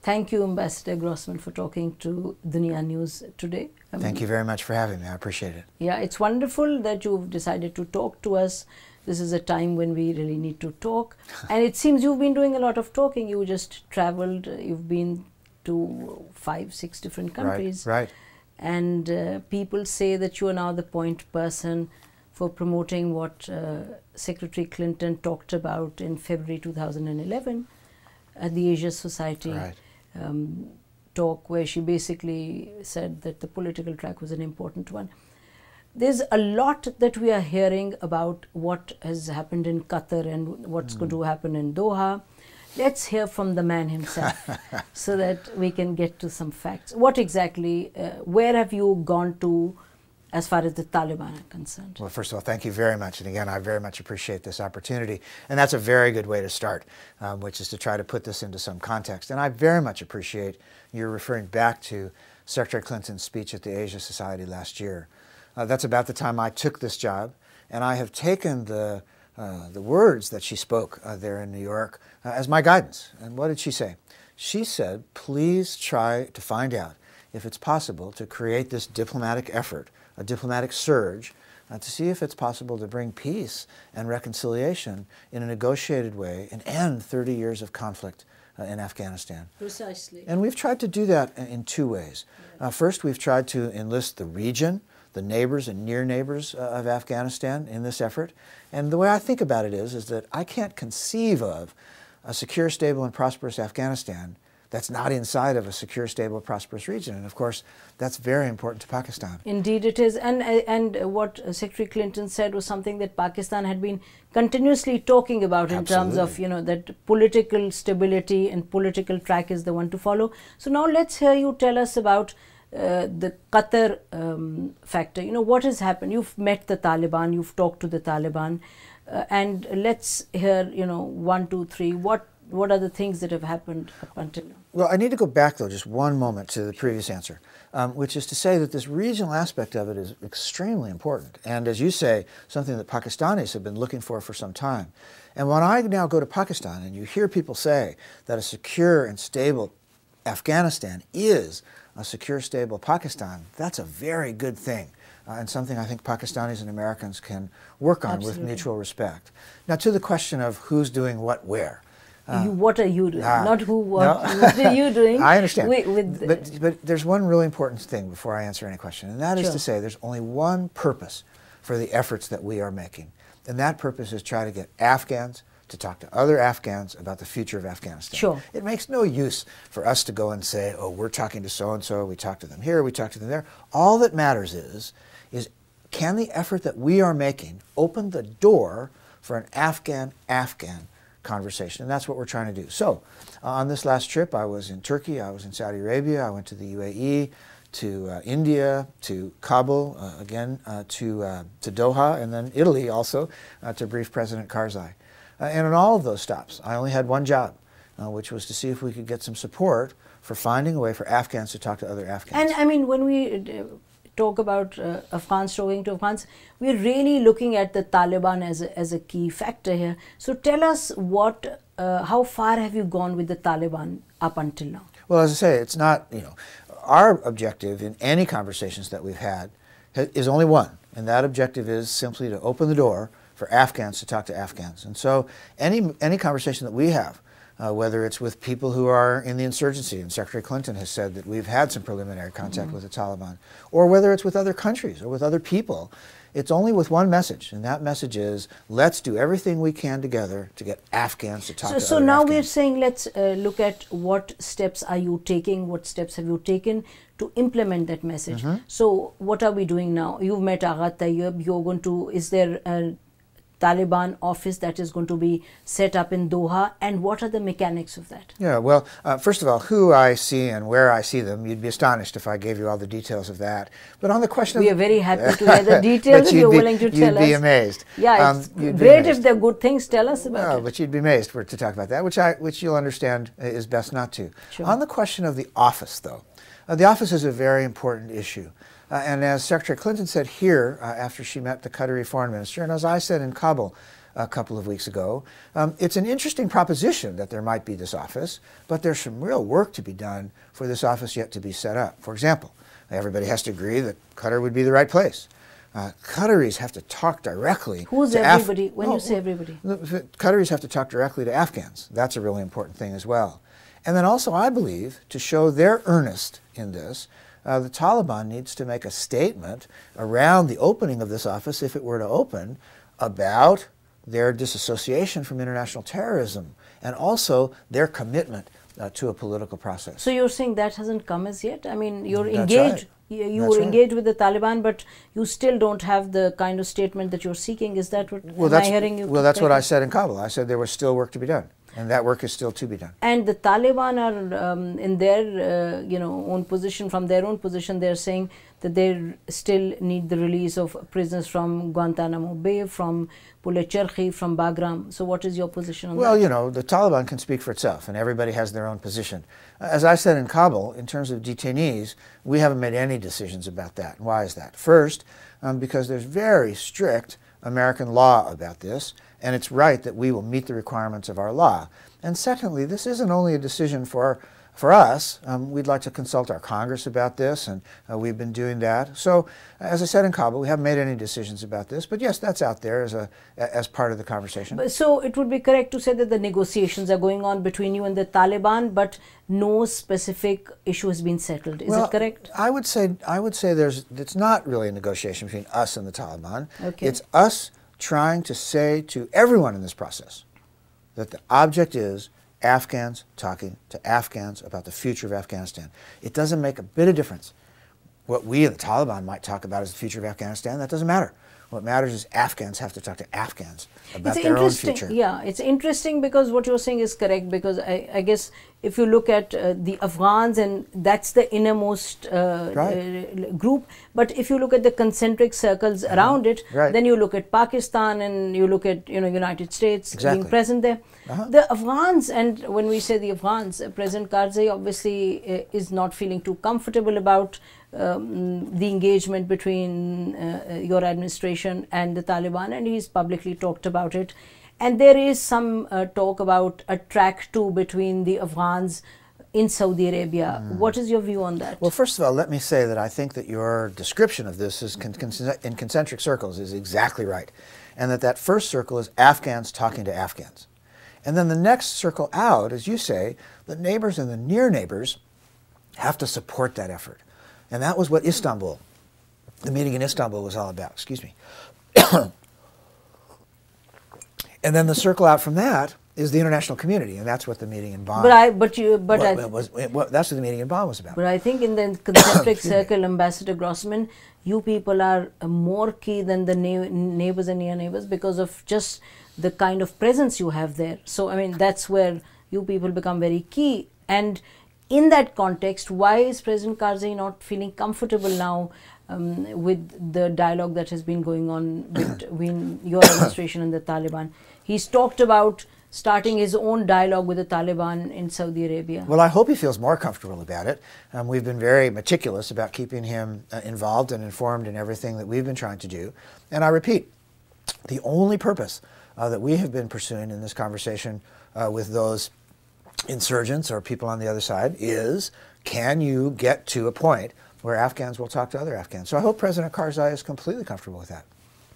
Thank you, Ambassador Grossman, for talking to Dunya News today. Thank you very much for having me. I appreciate it. Yeah, it's wonderful that you've decided to talk to us. This is a time when we really need to talk. And it seems you've been doing a lot of talking. You just traveled, you've been to 5, 6 different countries. Right. And people say that you are now the point person for promoting what Secretary Clinton talked about in February 2011 at the Asia Society talk, where she basically said that the political track was an important one. There's a lot that we are hearing about what has happened in Qatar and what's going to happen in Doha. Let's hear from the man himself so that we can get to some facts. What exactly, where have you gone to as far as the Taliban are concerned? Well, first of all, thank you very much. And again, I very much appreciate this opportunity. And that's a very good way to start, which is to try to put this into some context. And I very much appreciate you're referring back to Secretary Clinton's speech at the Asia Society last year. That's about the time I took this job. And I have taken the words that she spoke there in New York as my guidance. And what did she say? She said, please try to find out if it's possible to create this diplomatic effort, a diplomatic surge, to see if it's possible to bring peace and reconciliation in a negotiated way and end 30 years of conflict in Afghanistan. Precisely. And we've tried to do that in 2 ways. First, we've tried to enlist the region, the neighbors and near neighbors of Afghanistan in this effort. And the way I think about it is that I can't conceive of a secure, stable, and prosperous Afghanistan that's not inside of a secure, stable, prosperous region. And of course, that's very important to Pakistan. Indeed it is. And what Secretary Clinton said was something that Pakistan had been continuously talking about in terms of, that political stability and political track is the one to follow. So now let's hear you tell us about the Qatar factor. What has happened? You've met the Taliban, you've talked to the Taliban, and let's hear, 1, 2, 3, what are the things that have happened up until now? Well, I need to go back, though, just one moment to the previous answer, which is to say that this regional aspect of it is extremely important. And as you say, something that Pakistanis have been looking for some time. And when I now go to Pakistan and you hear people say that a secure and stable Afghanistan is a secure, stable Pakistan, that's a very good thing. And something I think Pakistanis and Americans can work on with mutual respect. Now, to the question of who's doing what where. What are you doing? Not who, what are you doing? I understand. But there's one really important thing before I answer any question, and that is to say there's only one purpose for the efforts that we are making. And that purpose is try to get Afghans to talk to other Afghans about the future of Afghanistan. Sure. It makes no use for us to go and say, oh, we're talking to so-and-so, we talk to them here, we talk to them there. All that matters is can the effort that we are making open the door for an Afghan-Afghan conversation, and that's what we're trying to do. So, on this last trip, I was in Turkey, I was in Saudi Arabia, I went to the UAE, to India, to Kabul, again, to Doha, and then Italy also, to brief President Karzai. And in all of those stops, I only had one job, which was to see if we could get some support for finding a way for Afghans to talk to other Afghans. And I mean, when we talk about Afghans talking to Afghans, we're really looking at the Taliban as a key factor here. So tell us how far have you gone with the Taliban up until now? Well, as I say, it's not, our objective in any conversations that we've had is only one, and that objective is simply to open the door for Afghans to talk to Afghans. And so any conversation that we have, whether it's with people who are in the insurgency, and Secretary Clinton has said that we've had some preliminary contact with the Taliban, or whether it's with other countries or with other people, it's only with one message, and that message is, let's do everything we can together to get Afghans to talk to other Afghans. So now we're saying, let's look at what steps are you taking, what steps have you taken to implement that message. So what are we doing now? You've met Agha Tayyab, you're going to, is there a Taliban office that is going to be set up in Doha, and what are the mechanics of that? Yeah, well, first of all, who I see and where I see them, you'd be astonished if I gave you all the details of that. But on the question we are very happy to hear the details if you're willing to tell us. You'd be amazed. Yeah, it's great if they're good things, tell us about it. But you'd be amazed to talk about that, which you'll understand is best not to. Sure. On the question of the office, though, the office is a very important issue. And as Secretary Clinton said here after she met the Qatari foreign minister, and as I said in Kabul, a couple of weeks ago. It's an interesting proposition that there might be this office, but there's some real work to be done for this office yet to be set up. For example, everybody has to agree that Qatar would be the right place. Qataris have to talk directly. Who's to everybody? When you say everybody? Qataris have to talk directly to Afghans. That's a really important thing as well. And then also, I believe, to show they're earnest in this, the Taliban needs to make a statement around the opening of this office, if it were to open, about their disassociation from international terrorism and also their commitment to a political process. So you're saying that hasn't come as yet? I mean, you're That's engaged. right. You were engaged with the Taliban, but you still don't have the kind of statement that you're seeking. Is that what am I hearing you? Well, that's what I said in Kabul. I said there was still work to be done, and that work is still to be done. And the Taliban are in their own position, from their own position, they're saying that they still need the release of prisoners from Guantanamo Bay, from Pul-e-Charkhi, from Bagram. So what is your position on that? Well, you know, the Taliban can speak for itself, and everybody has their own position. As I said in Kabul, in terms of detainees, we haven't made any decisions about that. Why is that? First, because there's very strict American law about this, and it's right that we will meet the requirements of our law. And secondly, this isn't only a decision for us. We'd like to consult our Congress about this, and we've been doing that. So, as I said in Kabul, we haven't made any decisions about this, but yes, that's out there as part of the conversation. So it would be correct to say that the negotiations are going on between you and the Taliban, but no specific issue has been settled. Is it correct? I would say it's not really a negotiation between us and the Taliban. Okay. It's us trying to say to everyone in this process that the object is Afghans talking to Afghans about the future of Afghanistan. It doesn't make a bit of difference. What we, the Taliban, might talk about is the future of Afghanistan. That doesn't matter. What matters is Afghans have to talk to Afghans about their own future. Yeah, it's interesting because what you're saying is correct, because I guess if you look at the Afghans, and that's the innermost group, but if you look at the concentric circles around it, then you look at Pakistan and you look at United States being present there. The Afghans, and when we say the Afghans, President Karzai obviously is not feeling too comfortable about the engagement between your administration and the Taliban, and he's publicly talked about it. And there is some talk about a track 2 between the Afghans in Saudi Arabia. What is your view on that? Well, first of all, let me say that I think that your description of this is in concentric circles is exactly right, and that first circle is Afghans talking to Afghans. And then the next circle out, as you say, the neighbors and the near neighbors have to support that effort. And that was what the meeting in Istanbul was all about, excuse me. And then the circle out from that is the international community, and that's what the meeting in Bonn. That's what the meeting in Bonn was about. But I think in the concentric circle, Ambassador Grossman, you people are more key than the neighbors and near neighbors because of just the kind of presence you have there. So I mean, that's where you people become very key. And in that context, why is President Karzai not feeling comfortable now with the dialogue that has been going on between your administration and the Taliban? He's talked about starting his own dialogue with the Taliban in Saudi Arabia. Well, I hope he feels more comfortable about it. We've been very meticulous about keeping him involved and informed in everything that we've been trying to do. And I repeat, the only purpose that we have been pursuing in this conversation with those insurgents or people on the other side is, can you get to a point where Afghans will talk to other Afghans? So I hope President Karzai is completely comfortable with that.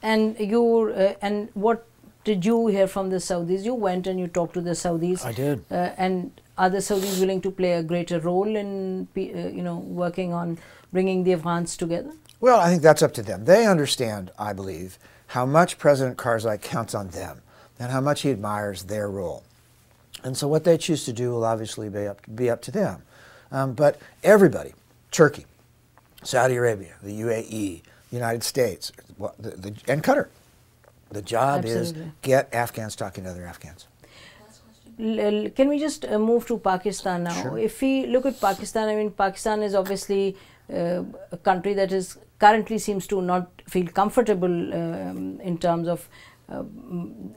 And and what did you hear from the Saudis? You went and you talked to the Saudis. I did. And are the Saudis willing to play a greater role in working on bringing the Afghans together? Well, I think that's up to them. They understand, I believe, how much President Karzai counts on them and how much he admires their role. And so what they choose to do will obviously be up to them. But everybody, Turkey, Saudi Arabia, the UAE, United States, and Qatar, the job is get Afghans talking to other Afghans. Can we just move to Pakistan now? Sure. If we look at Pakistan, I mean, Pakistan is obviously a country that is currently seems to not feel comfortable in terms of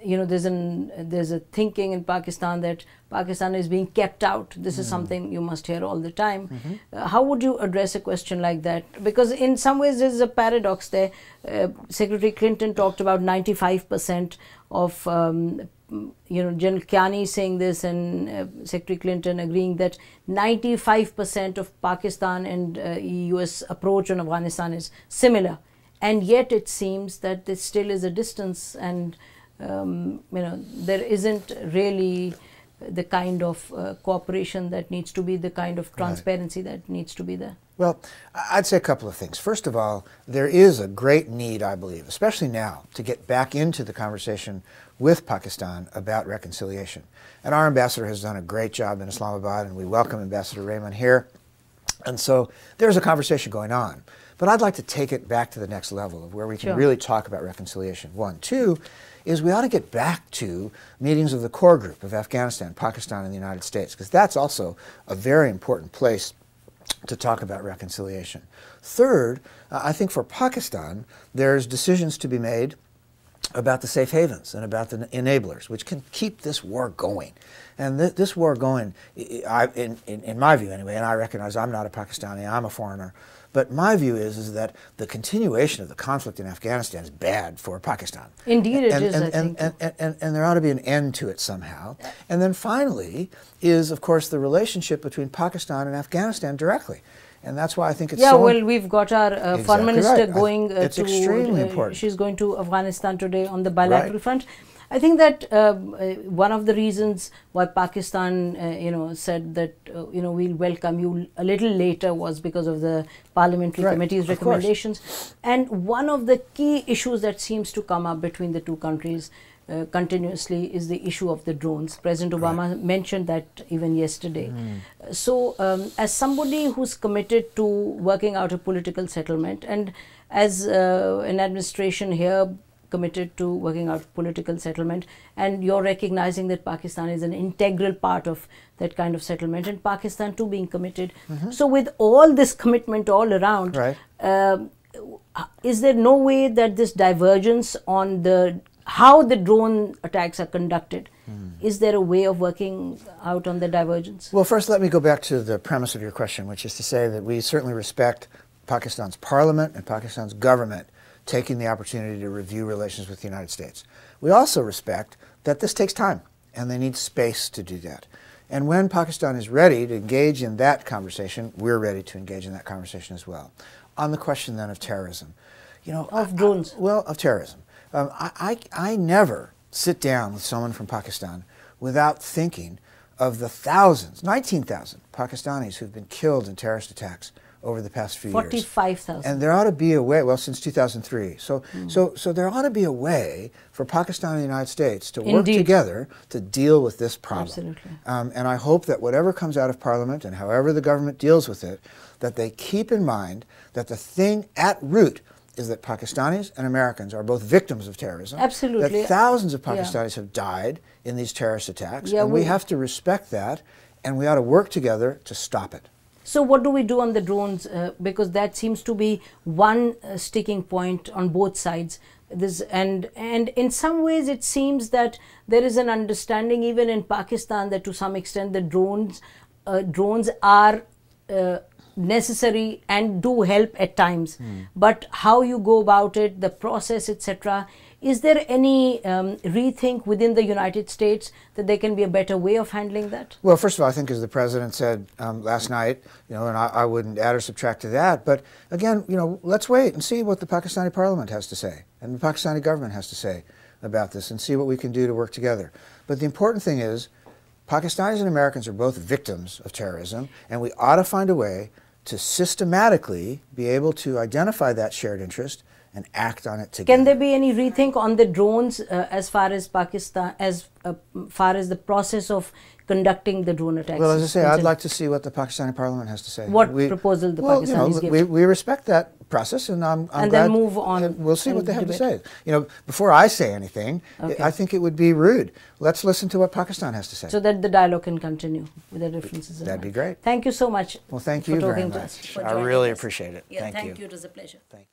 there's a thinking in Pakistan that Pakistan is being kept out. This is something you must hear all the time. How would you address a question like that? Because in some ways there's a paradox there. Secretary Clinton talked about 95% of General Kiani saying this and Secretary Clinton agreeing that 95% of Pakistan and US approach on Afghanistan is similar, and yet it seems that there still is a distance, and there isn't really the kind of cooperation that needs to be, the kind of transparency that needs to be there. Well, I'd say a couple of things. First of all, there is a great need, I believe, especially now, to get back into the conversation with Pakistan about reconciliation. And our ambassador has done a great job in Islamabad, and we welcome Ambassador Raymond here. And so there's a conversation going on. But I'd like to take it back to the next level of where we can really talk about reconciliation. One. Two is we ought to get back to meetings of the core group of Afghanistan, Pakistan, and the United States, because that's also a very important place to talk about reconciliation. Third, I think for Pakistan, there's decisions to be made about the safe havens and about the enablers, which can keep this war going. And this war going, in my view anyway, and I recognize I'm not a Pakistani, I'm a foreigner, but my view is that the continuation of the conflict in Afghanistan is bad for Pakistan. Indeed it is, I think. And there ought to be an end to it somehow. Yeah. And then finally is, of course, the relationship between Pakistan and Afghanistan directly. And that's why I think it's so... Yeah, well, we've got our Foreign Minister going it's extremely important. She's going to Afghanistan today on the bilateral front. I think that one of the reasons why Pakistan, said that, we'll welcome you a little later was because of the Parliamentary Committee's recommendations. And one of the key issues that seems to come up between the two countries continuously is the issue of the drones. President Obama mentioned that even yesterday. So as somebody who's committed to working out a political settlement, and as an administration here committed to working out political settlement, and you're recognizing that Pakistan is an integral part of that kind of settlement, and Pakistan too being committed. So with all this commitment all around, is there no way that this divergence on how the drone attacks are conducted, is there a way of working out on the divergence? Well, first let me go back to the premise of your question, which is to say that we certainly respect Pakistan's parliament and Pakistan's government taking the opportunity to review relations with the United States. We also respect that this takes time, and they need space to do that. And when Pakistan is ready to engage in that conversation, we're ready to engage in that conversation as well. On the question then of terrorism, of drones. Of terrorism. I never sit down with someone from Pakistan without thinking of the thousands, 19,000 Pakistanis who've been killed in terrorist attacks over the past few years. 45,000. And there ought to be a way, well, since 2003. So there ought to be a way for Pakistan and the United States to work together to deal with this problem. Absolutely. And I hope that whatever comes out of Parliament and however the government deals with it, that they keep in mind that the thing at root is that Pakistanis and Americans are both victims of terrorism. Absolutely. That thousands of Pakistanis have died in these terrorist attacks. And we have to respect that, and we ought to work together to stop it. So what do we do on the drones? Because that seems to be one sticking point on both sides. And in some ways it seems that there is an understanding even in Pakistan that to some extent the drones are necessary and do help at times. But how you go about it, the process, etc. Is there any rethink within the United States that there can be a better way of handling that? Well, first of all, I think as the President said last night, and I wouldn't add or subtract to that, but again, let's wait and see what the Pakistani Parliament has to say and the Pakistani government has to say about this and see what we can do to work together. But the important thing is Pakistanis and Americans are both victims of terrorism, and we ought to find a way to systematically be able to identify that shared interest and act on it together. Can there be any rethink on the drones as far as Pakistan, as far as the process of conducting the drone attacks? Well, as I say, I'd like to see what the Pakistani Parliament has to say. What proposal the Pakistanis give? We respect that process, and I'm glad. And then move on. We'll see what they have to say. Before I say anything, I think it would be rude. Let's listen to what Pakistan has to say. So that the dialogue can continue with the differences. That'd be great. Thank you so much. Well, thank you very much. I really appreciate it. Yeah, thank you. It was a pleasure. Thank you.